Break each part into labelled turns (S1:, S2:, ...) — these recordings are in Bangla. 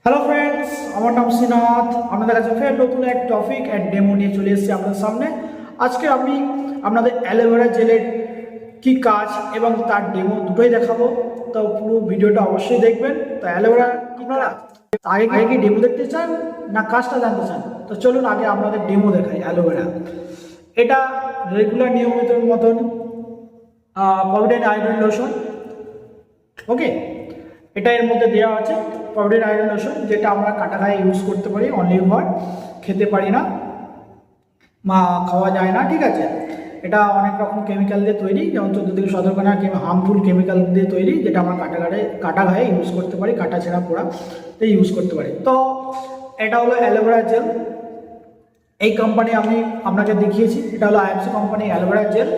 S1: হ্যালো ফ্রেন্ডস, আমার নাম শ্রীনাথ। আপনাদের কাছে ফের নতুন এক টপিক অ্যান্ড ডেমো নিয়ে চলে এসেছি আপনাদের সামনে। আজকে আমি আপনাদের অ্যালোভেরা জেলের কি কাজ এবং তার ডেমো দুটোই দেখাবো। তো পুরো ভিডিওটা অবশ্যই দেখবেন। তো অ্যালোভেরা আপনারা আগে কি ডেমো দেখতে চান না কাজটা জানতে চান? তো চলুন আগে আপনাদের ডেমো দেখাই। অ্যালোভেরা এটা রেগুলার নিয়মিত মতন পভিডেন্ট আয়োডিন লোশন। ওকে, এটা এর মধ্যে দেওয়া আছে পভিডেন্ট আয়োডিন লোশন, যেটা আমরা কাটা গায়ে ইউজ করতে পারি, অনলি ফর খেতে পারি না, খাওয়া যায় না, ঠিক আছে। এটা অনেক রকম কেমিক্যাল দিয়ে তৈরি, যেমন 14 থেকে 17 খানা হার্মফুল কেমিক্যাল দিয়ে তৈরি, যেটা আমরা কাটা গায়ে ইউজ করতে পারি, কাটা ছেঁড়া পোড়াতে ইউজ করতে পারি। তো এটা হলো অ্যালোভেরা জেল। এই কোম্পানি আমি আপনাকে দেখিয়েছি, এটা হলো আইএফসি কোম্পানি অ্যালোভেরা জেল।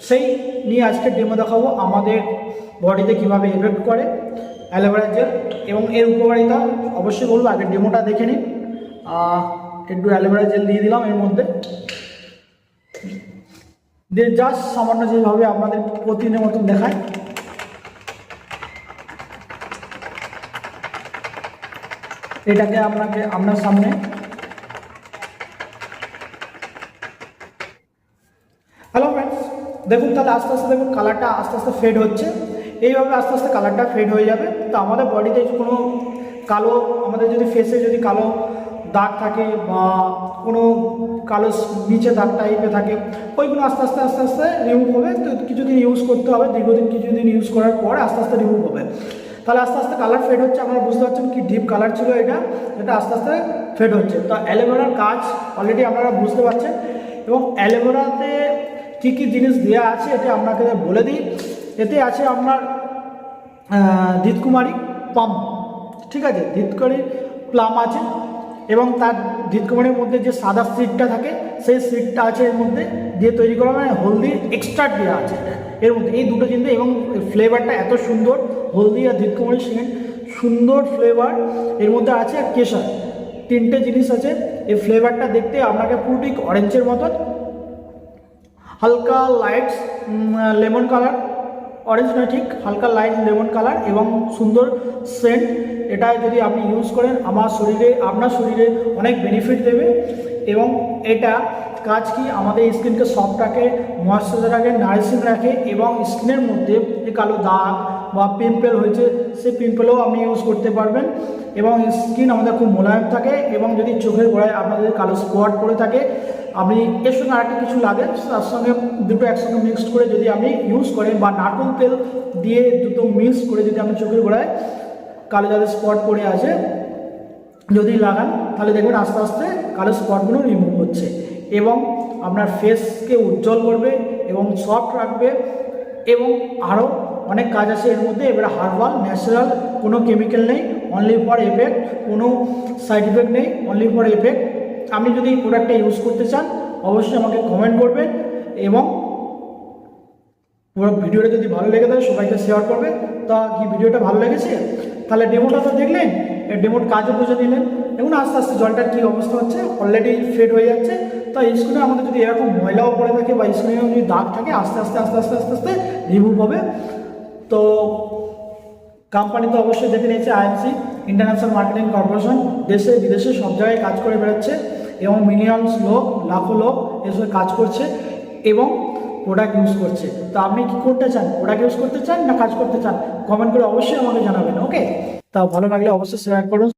S1: সেই নিয়ে আজকে ডেমো দেখাবো আমাদের বডিতে কীভাবে এফেক্ট করে অ্যালোভেরা জেল এবং এর উপকারিতা অবশ্যই বলবো। আগে ডেমোটা দেখে নিন। একটু অ্যালোভেরা জেল দিয়ে দিলাম এর মধ্যে, দিয়ে জাস্ট সামান্য যেভাবে আপনাদের প্রতিদিনের মতন দেখায় এটাকে আপনার সামনে হ্যালো ফ্রেন্ডস, দেখুন তাহলে আস্তে আস্তে দেখুন কালারটা আস্তে আস্তে ফেড হচ্ছে। এইভাবে আস্তে আস্তে কালারটা ফেড হয়ে যাবে। তো আমাদের বডিতে কোনো কালো, আমাদের যদি ফেসে যদি কালো দাগ থাকে বা কোনো কালো নিচে দাগ টাইপে থাকে, ওইগুলো আস্তে আস্তে আস্তে আস্তে রিমুভ হবে। তো কিছুদিন ইউজ করতে হবে, দীর্ঘদিন কিছুদিন ইউজ করার পর আস্তে আস্তে রিমুভ হবে। তাহলে আস্তে আস্তে কালার ফেড হচ্ছে। আপনারা বুঝতে পারছেন কি ডিপ কালার ছিল এটা আস্তে আস্তে ফেড হচ্ছে। তো অ্যালোভেরার কাজ অলরেডি আপনারা বুঝতে পারছেন। এবং অ্যালোভেরাতে কী কী জিনিস দেওয়া আছে এটা আপনাকে বলে দিই। এতে আছে আপনার ধৃতকুমারী পাম, ঠিক আছে, ধৃতকুমারী প্লাম আছে এবং তার ধৃতকুমারীর মধ্যে যে সাদা সিডটা থাকে সেই সিডটা আছে এর মধ্যে দিয়ে তৈরি করা, মানে হলদির এক্সট্রাক্ট দেওয়া আছে এর মধ্যে। এই দুটো জিনিস এবং ফ্লেভারটা এত সুন্দর, হলদি আর ধৃতকুমারী সেন্ট, সুন্দর ফ্লেভার এর মধ্যে আছে। আর কেশর, তিনটে জিনিস আছে। এই ফ্লেভারটা দেখতে আপনাকে পুরো ঠিক অরেঞ্জের মতন, হালকা লাইট লেমন কালার, অরেঞ্জ নয় ঠিক হালকা লাইট লেমন কালার এবং সুন্দর সেন্ট। এটা যদি আপনি ইউজ করেন আপনার শরীরে অনেক বেনিফিট দেবে। এবং এটা কাজ কি আমাদের স্কিনকে সফট রাখে, ময়েশ্চারাইজার রাখে, নারিশিং রাখে এবং স্কিনের মধ্যে যে কালো দাগ বা পিম্পল হয়েছে সেই পিম্পলও আপনি ইউজ করতে পারবেন। এবং স্কিন আমাদের খুব মোলায়েম থাকে। এবং যদি চোখের গোড়ায় আপনাদের কালো স্পট পড়ে থাকে, আপনি এর সঙ্গে আরেকটা কিছু লাগে, তার সঙ্গে দুটো একসঙ্গে মিক্সড করে যদি আপনি ইউজ করেন বা নারকেল তেল দিয়ে দুটো মিক্স করে যদি আপনি চোখের গোড়ায় কালো যাদের স্পট পড়ে আছে যদি লাগান, তাহলে দেখবেন আস্তে আস্তে কালো স্পটগুলো রিমুভ হচ্ছে এবং আপনার ফেসকে উজ্জ্বল করবে এবং সফট রাখবে। এবং আরও অনেক কাজ আছে এর মধ্যে। এবারে হার্বাল, ন্যাচারাল, কোনো কেমিক্যাল নেই, অনলি ফর এফেক্ট, কোনো সাইড ইফেক্ট নেই, অনলি ফর এফেক্ট। আপনি যদি এই প্রোডাক্টটা ইউজ করতে চান অবশ্যই আমাকে কমেন্ট করবেন এবং পুরো ভিডিওটা যদি ভালো লেগে থাকে সবাইকে শেয়ার করবে। তা কি ভিডিওটা ভালো লেগেছে? তাহলে ডেমোটা তো দেখলেন, ডেমোর কাজও বুঝে নিলেন। দেখুন আস্তে আস্তে জলটার কী অবস্থা হচ্ছে, অলরেডি ফেড হয়ে যাচ্ছে। তো স্কিনে আমাদের যদি এরকম ময়লাও পড়ে থাকে বা স্কিনে যদি দাগ থাকে আস্তে আস্তে আস্তে আস্তে আস্তে আস্তে রিমুভ হবে। তো কোম্পানি তো অবশ্যই দেখে নিয়েছে আইএফসি, ইন্টারন্যাশনাল মার্কেটিং কর্পোরেশন, দেশে বিদেশে সব জায়গায় কাজ করে বেড়াচ্ছে এবং মিলিয়নস লোক, লাখো লোক এসব কাজ করছে এবং প্রোডাক্ট ইউজ করছে। তো আপনি কি করতে চান? প্রোডাক্ট ইউজ করতে চান না কাজ করতে চান? কমেন্ট করে অবশ্যই আমাকে জানাবেন। ওকে, তা ভালো লাগলে অবশ্যই শেয়ার করুন।